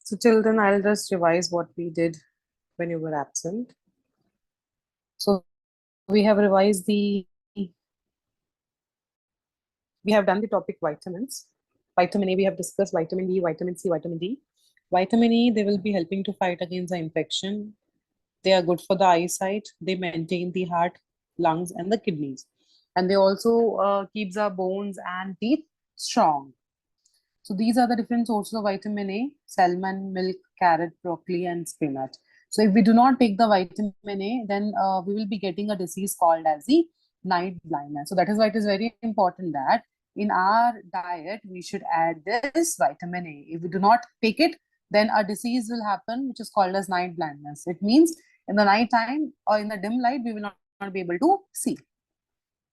So children, I'll just revise what we did when you were absent. So we have revised we have done the topic vitamins. Vitamin A, we have discussed vitamin D, vitamin C, vitamin D. Vitamin E, they will be helping to fight against the infection. They are good for the eyesight. They maintain the heart, lungs, and the kidneys. And they also keeps our bones and teeth strong. So these are the different sources of vitamin A: salmon, milk, carrot, broccoli, and spinach. So if we do not take the vitamin A, then we will be getting a disease called as the night blindness. So that is why it is very important that in our diet, we should add this vitamin A. If we do not take it, then a disease will happen, which is called as night blindness. It means in the night time or in the dim light, we will not be able to see.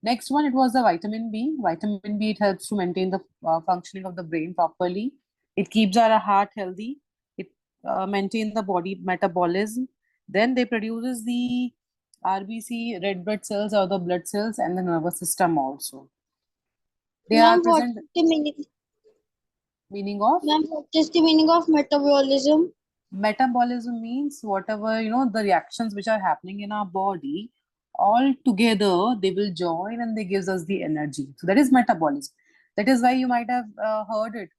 Next one, it was the vitamin B. Vitamin B, it helps to maintain the functioning of the brain properly. It keeps our heart healthy. It maintains the body metabolism. Then they produces the RBC, red blood cells, or the blood cells, and the nervous system also. They are Ma'am, what present. is the Meaning of? Ma'am, what is the meaning of metabolism? Metabolism means whatever, the reactions which are happening in our body, all together they will join and they gives us the energy. So that is metabolism. That is why you might have heard it,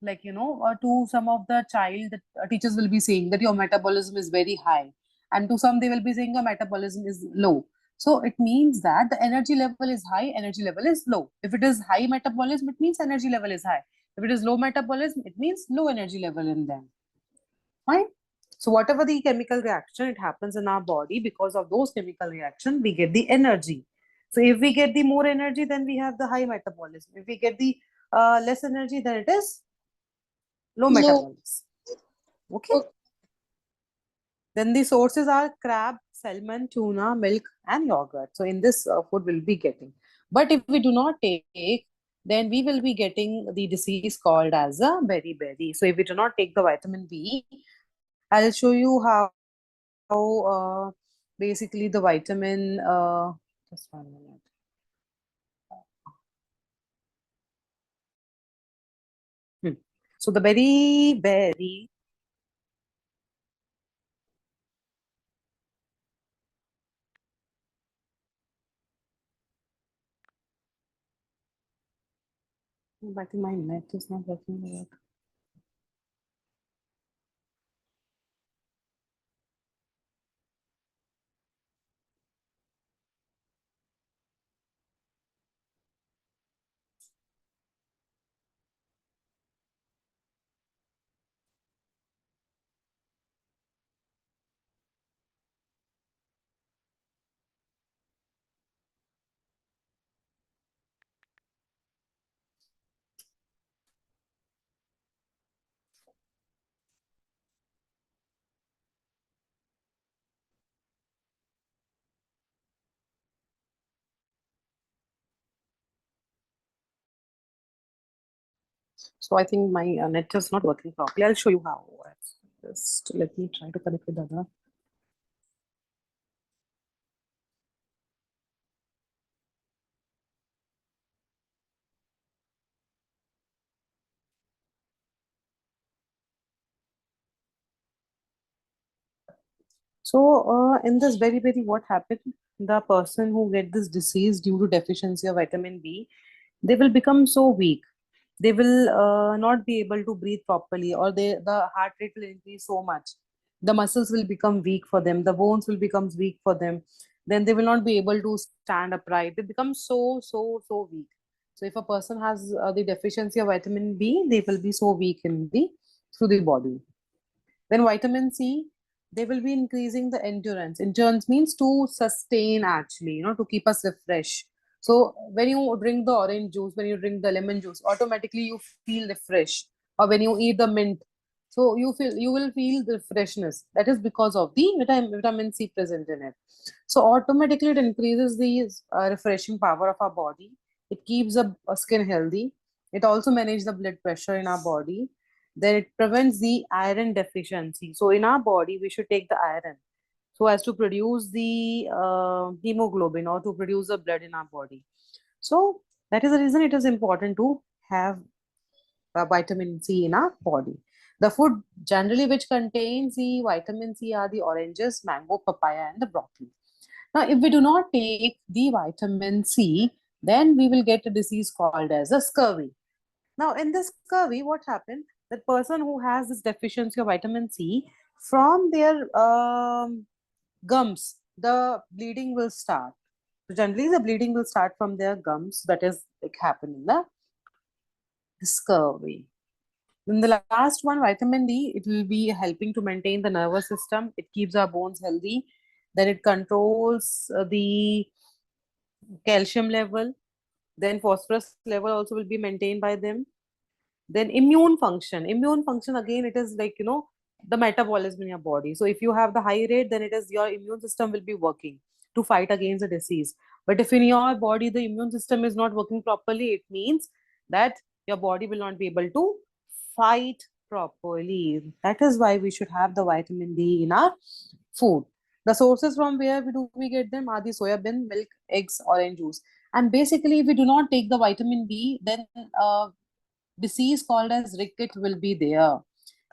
like, to some of the child, that teachers will be saying that your metabolism is very high, and to some they will be saying your metabolism is low. So it means that the energy level is high, energy level is low. If it is high metabolism, it means energy level is high. If it is low metabolism, it means low energy level in them. Fine. So whatever the chemical reaction, it happens in our body. Because of those chemical reaction, we get the energy. So if we get the more energy, then we have the high metabolism. If we get the less energy, then it is low metabolism. Okay. Then the sources are crab, salmon, tuna, milk, and yogurt. So in this food we'll be getting. But if we do not take, then we will be getting the disease called as a beriberi. So if we do not take the vitamin B, I'll show you how basically the vitamin, just 1 minute. So the berry, I think my net is not working yet. So I think my net is not working properly. I'll show you how. Just let me try to connect with other. So in this beriberi, what happened? The person who get this disease due to deficiency of vitamin B, they will become so weak. They will not be able to breathe properly, or the heart rate will increase so much. The muscles will become weak for them. The bones will become weak for them. Then they will not be able to stand upright. They become so weak. So if a person has the deficiency of vitamin B, they will be so weak in the through the body. Then vitamin C, they will be increasing the endurance. Endurance means to sustain, actually, to keep us refreshed. So when you drink the orange juice, when you drink the lemon juice, automatically you feel refreshed. Or when you eat the mint, so you will feel the freshness. That is because of the vitamin C present in it. So automatically it increases the refreshing power of our body. It keeps the skin healthy. It also manages the blood pressure in our body. Then it prevents the iron deficiency. So in our body, we should take the iron so as to produce the hemoglobin, or to produce the blood in our body. So that is the reason it is important to have vitamin C in our body. The food generally which contains the vitamin C are the oranges, mango, papaya, and the broccoli. Now, if we do not take the vitamin C, then we will get a disease called as a scurvy. Now, in this scurvy, what happened? That person who has this deficiency of vitamin C, from their gums, the bleeding will start. So generally, the bleeding will start from their gums. That is like happen in the scurvy. Then the last one, vitamin D, it will be helping to maintain the nervous system. It keeps our bones healthy. Then it controls the calcium level. Then phosphorus level also will be maintained by them. Then immune function again, it is like, the metabolism in your body. So if you have the high rate, then it is your immune system will be working to fight against the disease. But if in your body the immune system is not working properly, it means that your body will not be able to fight properly. That is why we should have the vitamin D in our food. The sources from where we get them are the soya bean, milk, eggs, orange juice. And basically, if we do not take the vitamin D, then disease called as ricket will be there.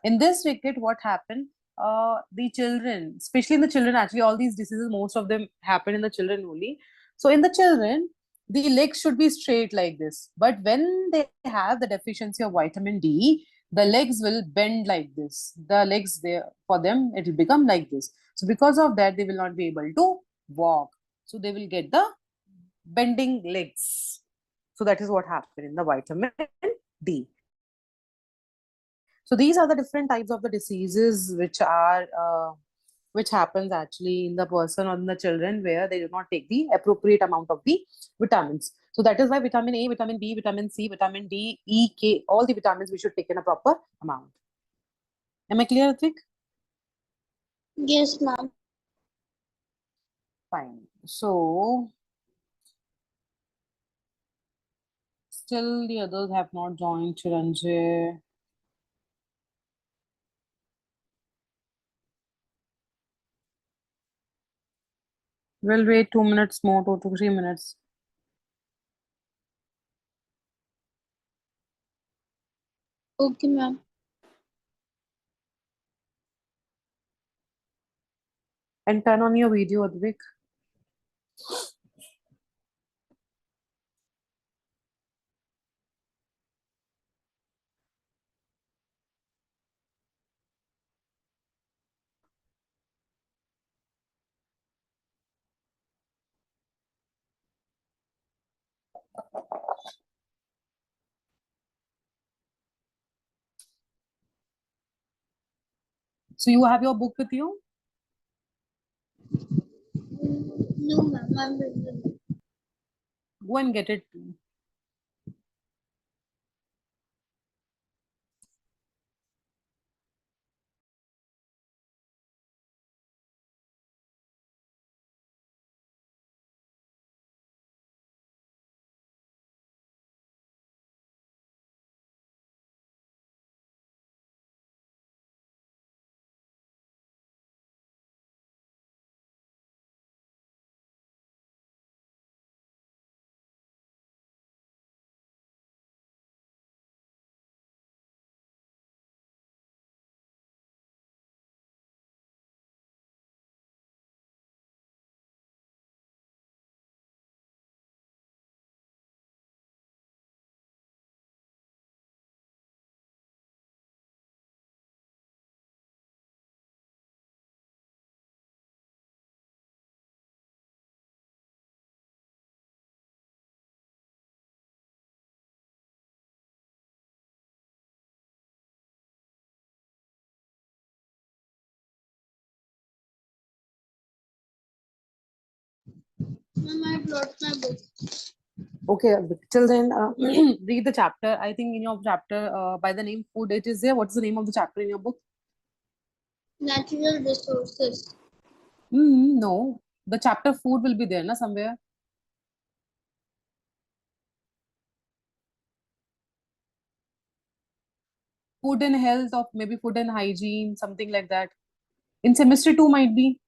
In this ricket, what happened? The children, especially in the children, actually, all these diseases, most of them happen in the children only. So, in the children, the legs should be straight like this. But when they have the deficiency of vitamin D, the legs will bend like this. The legs, there for them, it will become like this. So, because of that, they will not be able to walk. So, they will get the bending legs. So, that is what happened in the vitamin D. So these are the different types of the diseases which happens actually in the person or in the children where they do not take the appropriate amount of the vitamins. So that is why vitamin A, vitamin B, vitamin C, vitamin D, E, K, all the vitamins we should take in a proper amount. Am I clear, Ritvik? Yes, ma'am. Fine. So still the others have not joined, Chiranjay. We'll wait 2 minutes more, 2 to 3 minutes. Okay, ma'am. And turn on your video, Advik. So you have your book with you? No, ma'am. I'm busy. Go and get it. Ma'am, I brought my book. Okay, till then, read the chapter. I think in your chapter, by the name food, it is there. What is the name of the chapter in your book? Natural resources. No, the chapter food will be there, na, somewhere. Food and health, or maybe food and hygiene, something like that. In semester two, might be.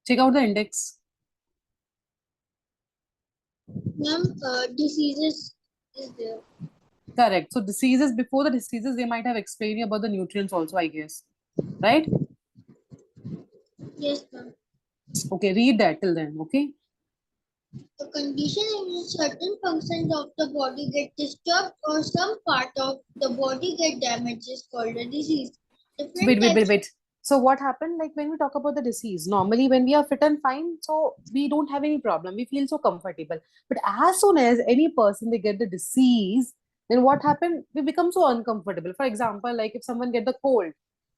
Check out the index. Ma'am, diseases. is there. Correct. So diseases, before the diseases, they might have explained you about the nutrients also, I guess. Right? Yes, ma'am. Okay, read that till then. Okay. The condition in which certain functions of the body get disturbed or some part of the body get damaged is called a disease. So Different types. wait. So what happened? Like when we talk about the disease, normally when we are fit and fine, so we don't have any problem. We feel so comfortable. But as soon as any person they get the disease, then what happened? We become so uncomfortable. For example, like if someone get the cold.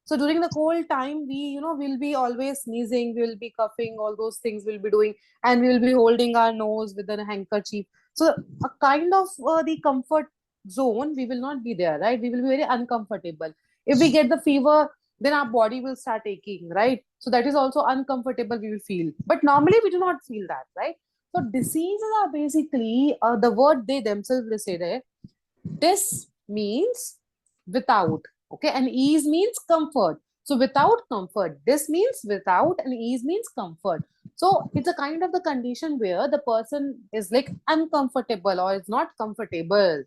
So during the cold time, we'll be always sneezing, we will be coughing, all those things we'll be doing, and we will be holding our nose with a handkerchief. So a kind of the comfort zone, we will not be there, right? We will be very uncomfortable. If we get the fever, then our body will start aching, right? So that is also uncomfortable we will feel. But normally we do not feel that, right? So diseases are basically the word they themselves will say there. Dis means without, okay, and ease means comfort. So without comfort, this means without, and ease means comfort. So it's a kind of the condition where the person is like uncomfortable or is not comfortable.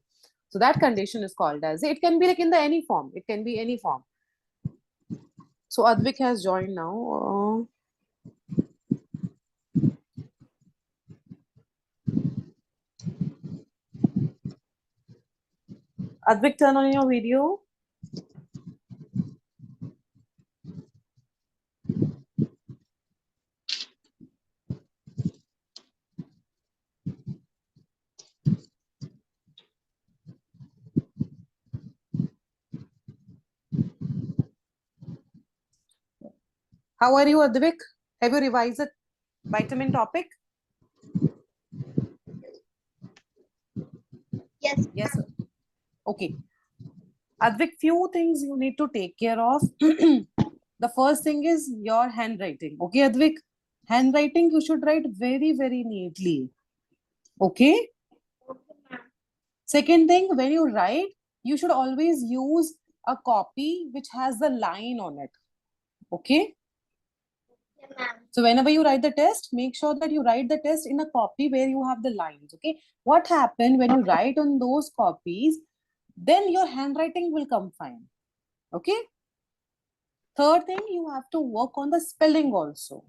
So that condition is called as, it can be like in the any form. It can be any form. So Advik has joined now. Advik, turn on your video. How are you, Advik? Have you revised the vitamin topic? Yes. Yes, sir. Okay. Advik, few things you need to take care of. The first thing is your handwriting. Okay, Advik? Handwriting, you should write very, very neatly. Okay? Okay, ma'am. Second thing, when you write, you should always use a copy which has the line on it. Okay? Okay, ma'am. So whenever you write the test, make sure that you write the test in a copy where you have the lines. Okay? What happened when you write on those copies, then your handwriting will come fine. Okay? Third thing, you have to work on the spelling also.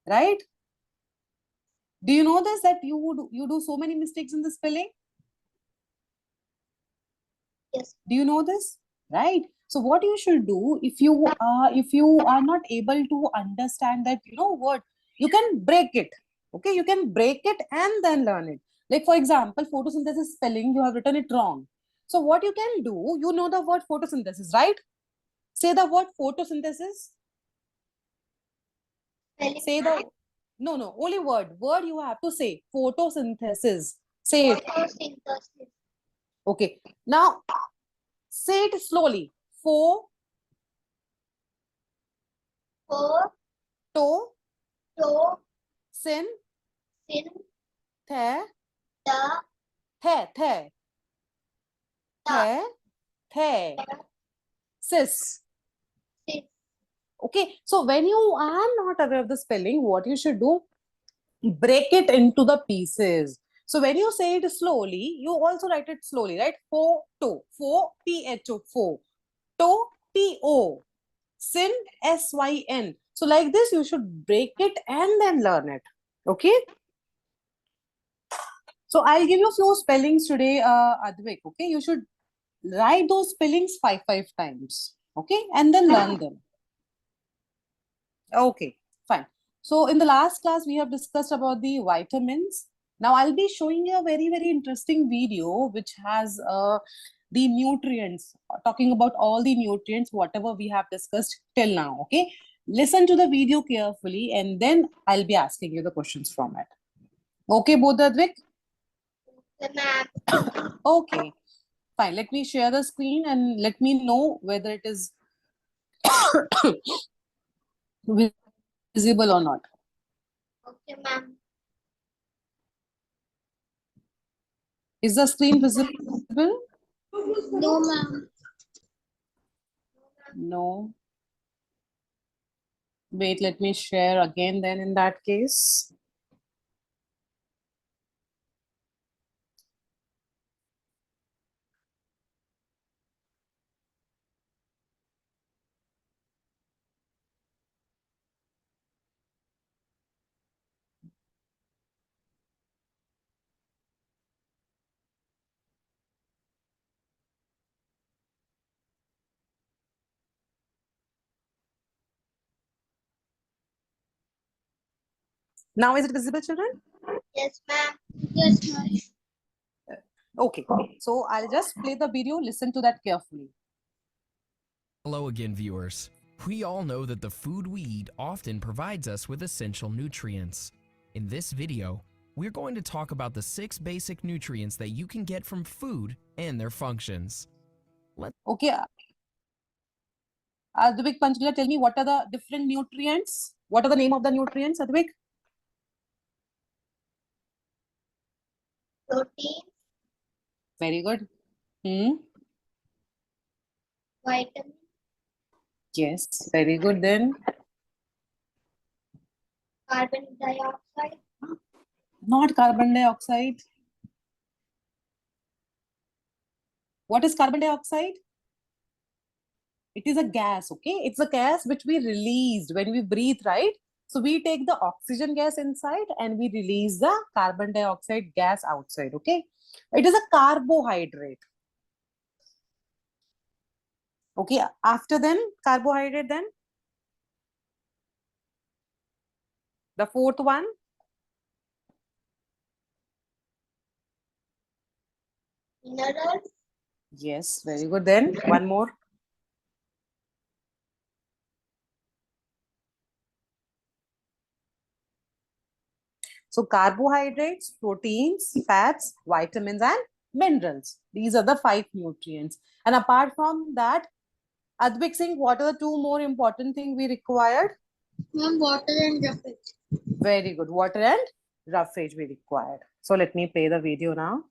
Right? Do you know this, that you do so many mistakes in the spelling? Yes. Do you know this? Right? So what you should do, if you are not able to understand that, you know what, you can break it. Okay, you can break it and then learn it. Like for example, photosynthesis spelling, you have written it wrong. So what you can do, you know the word photosynthesis, right? Say the word photosynthesis. Spelling, Say ma'am. the no, only word you have to say photosynthesis. Say it. Photosynthesis. Okay, now say it slowly. Pho Pho, to to, sin sin, the the, the the, the sis. sis. Okay, so when you are not aware of the spelling, what you should do, break it into the pieces. So when you say it slowly, you also write it slowly, right? Pho, pho, to, sin, syn. So like this, you should break it and then learn it. Okay. So I'll give you a few spellings today, Advik. Okay, you should write those spellings five times. Okay, and then learn them. Okay, fine. So in the last class, we have discussed about the vitamins. Now I'll be showing you a very interesting video which has the nutrients, talking about all the nutrients, whatever we have discussed till now. Okay, listen to the video carefully, and then I'll be asking you the questions from it. Okay, both Advik? The map. Okay, fine. Let me share the screen and let me know whether it is visible or not. Okay, ma'am. Is the screen visible? No, ma'am. No. Wait, let me share again then in that case. Now is it visible, children? Yes, ma'am. Yes, ma'am. Okay. So I'll just play the video. Listen to that carefully. Hello again, viewers. We all know that the food we eat often provides us with essential nutrients. In this video, we're going to talk about the 6 basic nutrients that you can get from food and their functions. Okay. Advik Panchkula, tell me what are the different nutrients? What are the name of the nutrients, Advik? Protein, Very good. Hmm. vitamin, Yes, very good. Then carbon dioxide, not carbon dioxide. What is carbon dioxide? It is a gas, okay? It's a gas which we released when we breathe, right? So we take the oxygen gas inside and we release the carbon dioxide gas outside, okay? It is a carbohydrate. Okay, after then, carbohydrate then? The fourth one? minerals, Yes, very good. Then one more. So carbohydrates, proteins, fats, vitamins, and minerals. These are the 5 nutrients. And apart from that, Advik Singh, what are the 2 more important things we required? ma'am, water and roughage. Very good. Water and roughage we required. So let me play the video now.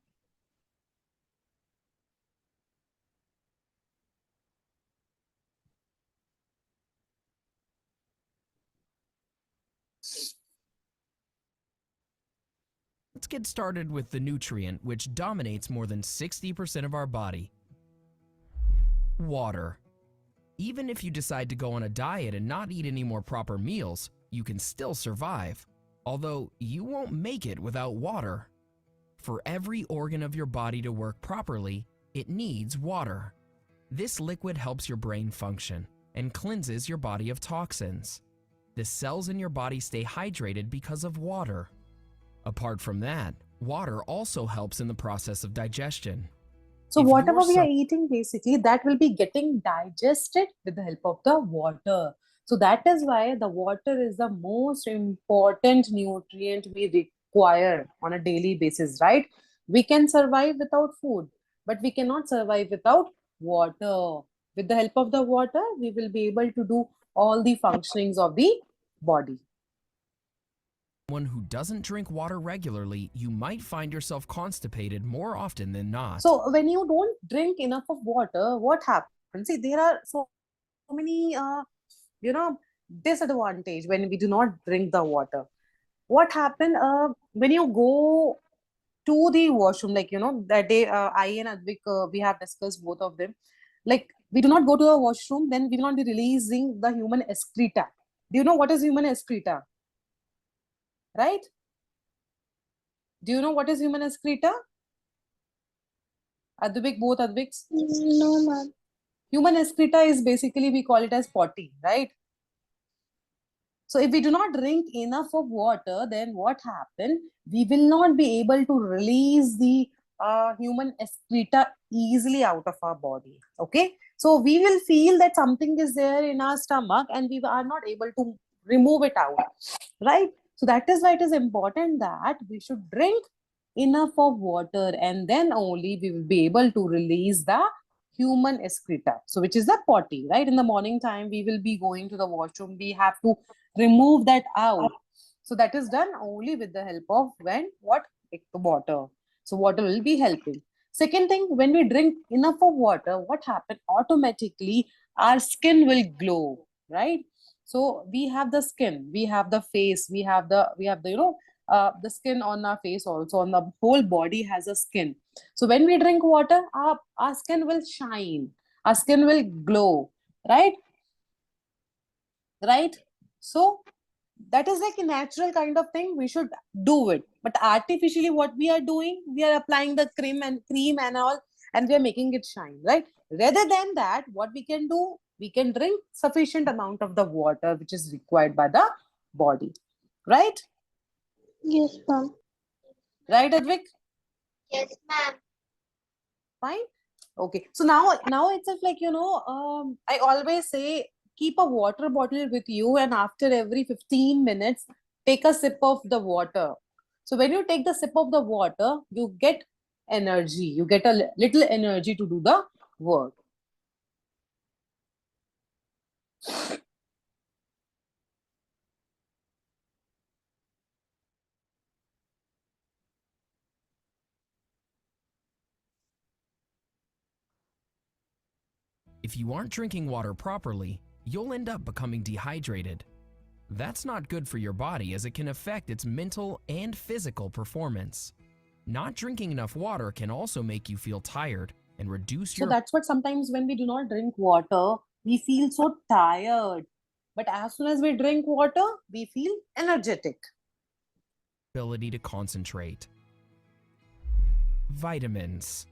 Let's get started with the nutrient which dominates more than 60% of our body. Water. Even if you decide to go on a diet and not eat any more proper meals, you can still survive. Although you won't make it without water. For every organ of your body to work properly, it needs water. This liquid helps your brain function and cleanses your body of toxins. The cells in your body stay hydrated because of water. Apart from that, water also helps in the process of digestion. So If whatever you're we are some- eating, basically, that will be getting digested with the help of the water. So that is why the water is the most important nutrient we require on a daily basis, right? We can survive without food, but we cannot survive without water. With the help of the water, we will be able to do all the functionings of the body. Someone who doesn't drink water regularly, you might find yourself constipated more often than not. So when you don't drink enough of water, what happens? See, there are so many you know disadvantage when we do not drink the water. What happened when you go to the washroom, like that day I and Advik, we have discussed both of them, like we do not go to the washroom, then we will not be releasing the human excreta. Do you know what is human excreta, right? Do you know what is human excreta, Advik, both Adviks? No, ma'am. Human excreta is basically, we call it as potty, right? So if we do not drink enough of water, then what happen? We will not be able to release the human excreta easily out of our body. Okay. So we will feel that something is there in our stomach and we are not able to remove it out. Right. So that is why it is important that we should drink enough of water, and then only we will be able to release the human excreta. So which is the potty, right? In the morning time, we will be going to the washroom. We have to remove that out. So that is done only with the help of water. So water will be helping. Second thing, when we drink enough of water, what happens? Automatically our skin will glow, right? So we have the skin, we have the face, we have the the skin on our face, also on the whole body has a skin. So when we drink water, our skin will shine, our skin will glow, right? Right? So that is like a natural kind of thing, we should do it. But artificially, what we are doing, we are applying the cream and all, and we are making it shine, right? Rather than that, what we can do, we can drink sufficient amount of the water which is required by the body, right? Yes, ma'am. Right, Advik? Yes, ma'am. Fine. Okay. So now it's just like, I always say keep a water bottle with you, and after every 15 minutes, take a sip of the water. So when you take the sip of the water, you get energy. You get a little energy to do the work. If you aren't drinking water properly, you'll end up becoming dehydrated. That's not good for your body as it can affect its mental and physical performance. Not drinking enough water can also make you feel tired and reduce So your that's what sometimes when we do not drink water, we feel so tired. But as soon as we drink water, we feel energetic. ability to concentrate. Vitamins.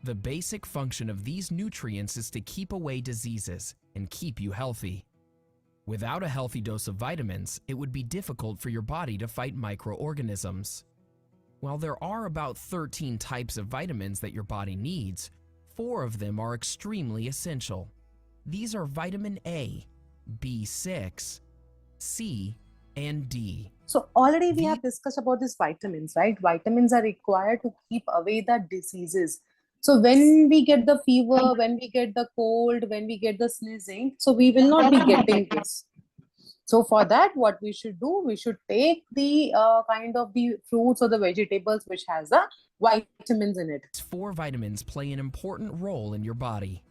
The basic function of these nutrients is to keep away diseases and keep you healthy. Without a healthy dose of vitamins, it would be difficult for your body to fight microorganisms. While there are about 13 types of vitamins that your body needs, 4 of them are extremely essential. These are vitamin A, B6, C, and D. So already we These have discussed about these vitamins, right? Vitamins are required to keep away the diseases. So when we get the fever, when we get the cold, when we get the sneezing, so we will not be getting this. So for that, what we should do, we should take the kind of the fruits or the vegetables which has the vitamins in it. 4 vitamins play an important role in your body.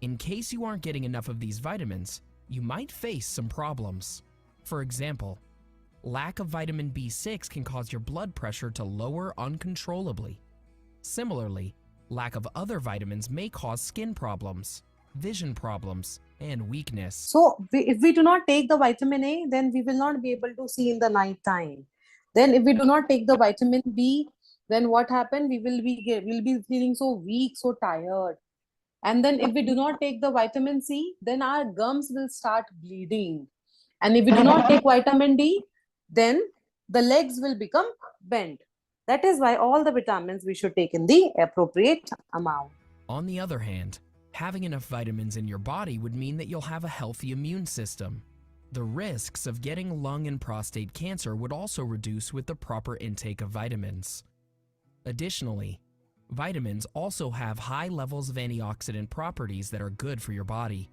In case you aren't getting enough of these vitamins, you might face some problems. For example, lack of vitamin B6 can cause your blood pressure to lower uncontrollably. Similarly, lack of other vitamins may cause skin problems, vision problems, and weakness. So if we do not take the vitamin A, then we will not be able to see in the night time. Then if we do not take the vitamin B, then what happened? We'll be feeling so weak, so tired. And then if we do not take the vitamin C, then our gums will start bleeding. And if we do not take vitamin D, then the legs will become bent. That is why all the vitamins we should take in the appropriate amount. On the other hand, having enough vitamins in your body would mean that you'll have a healthy immune system. The risks of getting lung and prostate cancer would also reduce with the proper intake of vitamins. Additionally, vitamins also have high levels of antioxidant properties that are good for your body.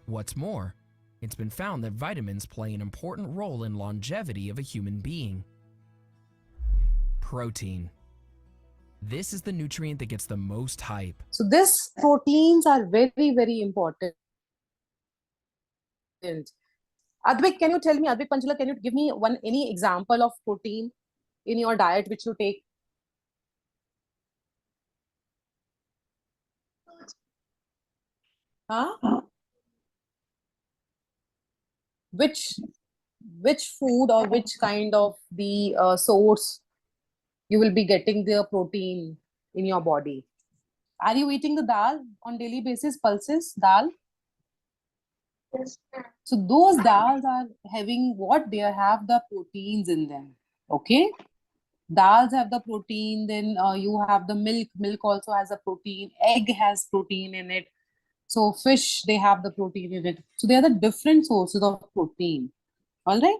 What's more, it's been found that vitamins play an important role in longevity of a human being. Protein. This is the nutrient that gets the most hype. So these proteins are very, very important. Advik, can you tell me, Advik Panchula, can you give me any example of protein in your diet which you take? Huh? Which which food or which kind of the source you will be getting the protein in your body? Are you eating the dal on daily basis, pulses, dal? Yes, ma'am. So those dals are having what? They have the proteins in them. Okay? Dals have the protein, then you have the milk. Milk also has a protein. Egg has protein in it. So fish, they have the protein in it. So they are the different sources of protein. All right?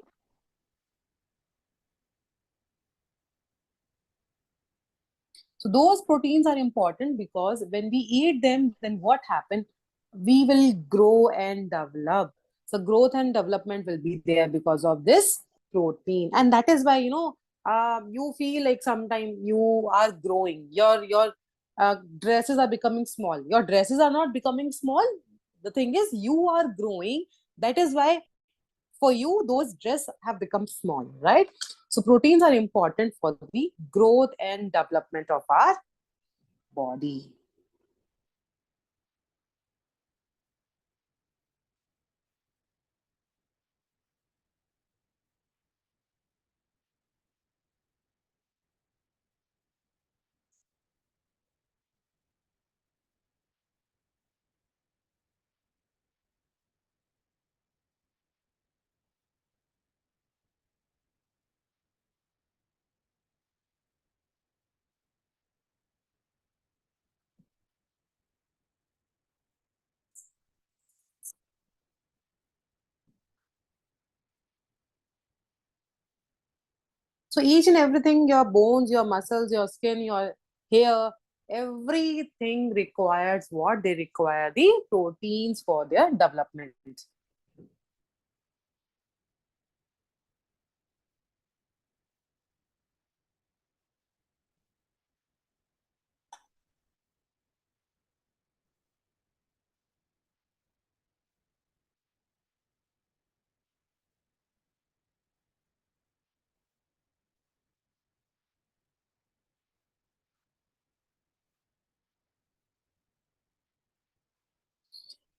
So those proteins are important because when we eat them, then what happens? We will grow and develop. So growth and development will be there because of this protein, and that is why you feel like sometimes you are growing. Your dresses are becoming small. Your dresses are not becoming small. The thing is, you are growing. That is why for you those dress have become small, right? So proteins are important for the growth and development of our body. So each and everything, your bones, your muscles, your skin, your hair, everything requires what? They require the proteins for their development.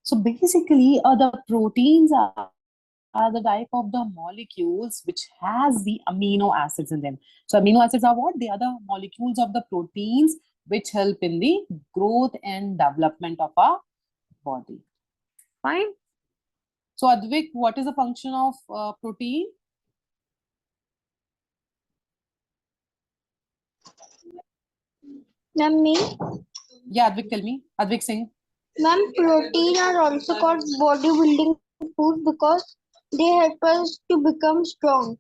So basically, the proteins are the type of the molecules which has the amino acids in them. So amino acids are what? They are the molecules of the proteins which help in the growth and development of our body. Fine. So Advik, what is the function of protein? Ma'am, me? Yeah, Advik, tell me. Advik Singh. Ma'am, protein are also called bodybuilding food because they help us to become strong.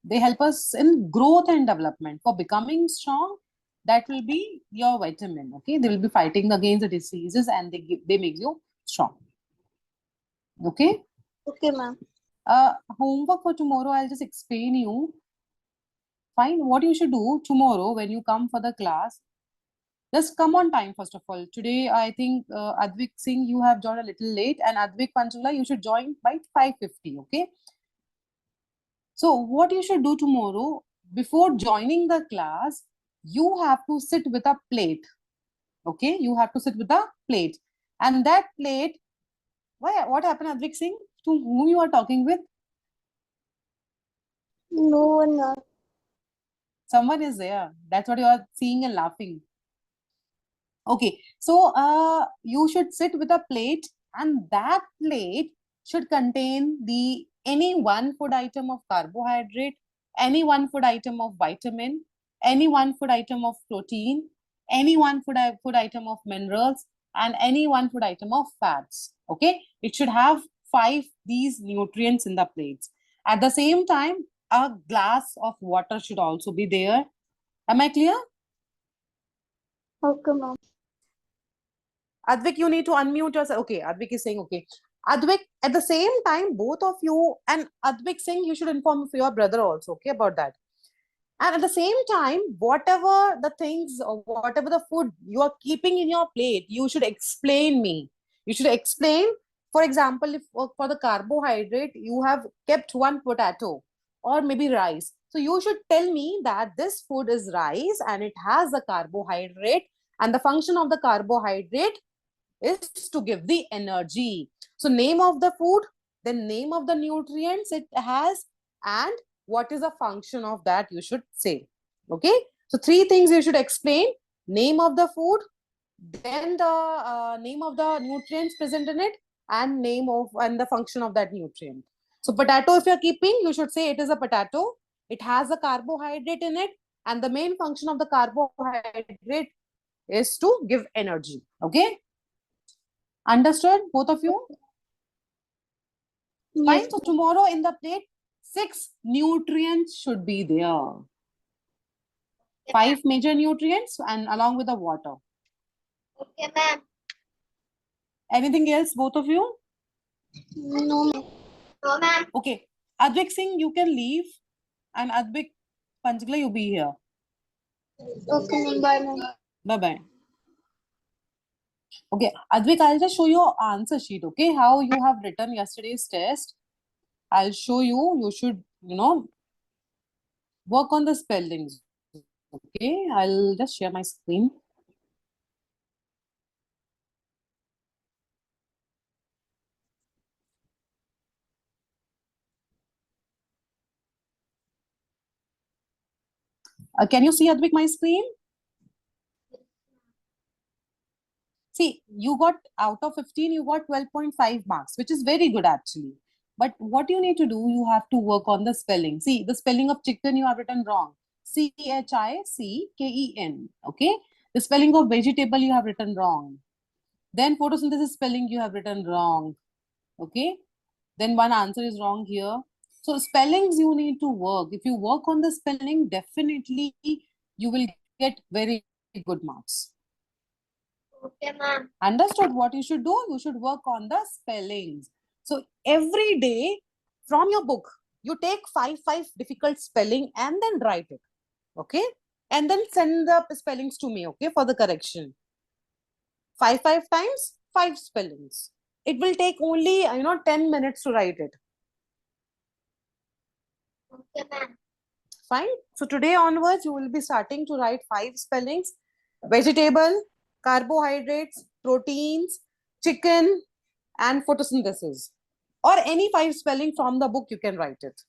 They help us in growth and development. For becoming strong, that will be your vitamin. Okay, they will be fighting against the diseases and they make you strong. Okay. Okay, ma'am. Homework for tomorrow, I'll just explain you. Fine. What you should do tomorrow when you come for the class, just come on time first of all. Today, I think Advik Singh, you have joined a little late, and Advik Panchula, you should join by 5:50. Okay. So what you should do tomorrow, before joining the class, you have to sit with a plate. Okay, you have to sit with a plate. And that plate, what happened, Advik Singh? To whom you are talking with? No one, ma'am. Someone is there. That's what you are seeing and laughing. Okay, so you should sit with a plate, and that plate should contain the any one food item of carbohydrate, any one food item of vitamin, any one food item of protein, any one food item of minerals, and any one food item of fats. Okay, it should have 5 these nutrients in the plates. At the same time, a glass of water should also be there. Am I clear? Okay, ma'am. Advik, you need to unmute yourself. Okay, Advik is saying okay. Advik, at the same time, both of you and Advik Singh, you should inform your brother also, okay, about that. And at the same time, whatever the things or whatever the food you are keeping in your plate, you should explain me. You should explain, for example, if for the carbohydrate, you have kept one potato or maybe rice. So you should tell me that this food is rice and it has a carbohydrate, and the function of the carbohydrate is to give the energy. So name of the food, then name of the nutrients it has, and what is the function of that you should say. Okay, so 3 things you should explain: name of the food, then the name of the nutrients present in it, and name of and the function of that nutrient. So potato, if you're keeping, you should say it is a potato, it has a carbohydrate in it, and the main function of the carbohydrate is to give energy. Okay, understood, both of you? Yes. Fine. So tomorrow in the plate, 6 nutrients should be there. 5 major nutrients and along with the water. Okay, ma'am. Anything else, both of you? No, ma'am. No, ma'am. Okay. Advik Singh, you can leave, and Advik Panchgla, you be here. Okay, ma'am. Bye, ma'am. Bye-bye. Okay, Advik, I'll just show you your answer sheet, okay? How you have written yesterday's test. I'll show you. You should, work on the spellings. Okay, I'll just share my screen. Can you see, Advik, my screen? See, you got out of 15, you got 12.5 marks, which is very good actually. But what you need to do, you have to work on the spelling. See, the spelling of chicken you have written wrong. Chicken. Okay. The spelling of vegetable you have written wrong. Then photosynthesis spelling you have written wrong. Okay. Then one answer is wrong here. So spellings you need to work. If you work on the spelling, definitely you will get very good marks. Okay, ma'am. Understood what you should do? You should work on the spellings. So every day from your book, you take five difficult spelling and then write it. Okay? And then send the spellings to me, okay, for the correction. Five times, five spellings. It will take only 10 minutes to write it. Okay, ma'am. Fine. So today onwards, you will be starting to write five spellings: vegetable, carbohydrates, proteins, chicken, and photosynthesis. Or any five spelling from the book, you can write it.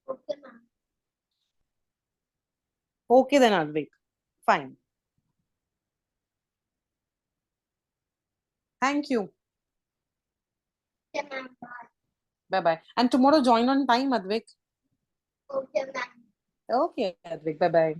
Okay, ma'am. Okay, then Advik. Fine. Thank you. Okay, ma'am. Bye bye. And tomorrow join on time, Advik. Okay, ma'am. Okay, Advik. Bye bye.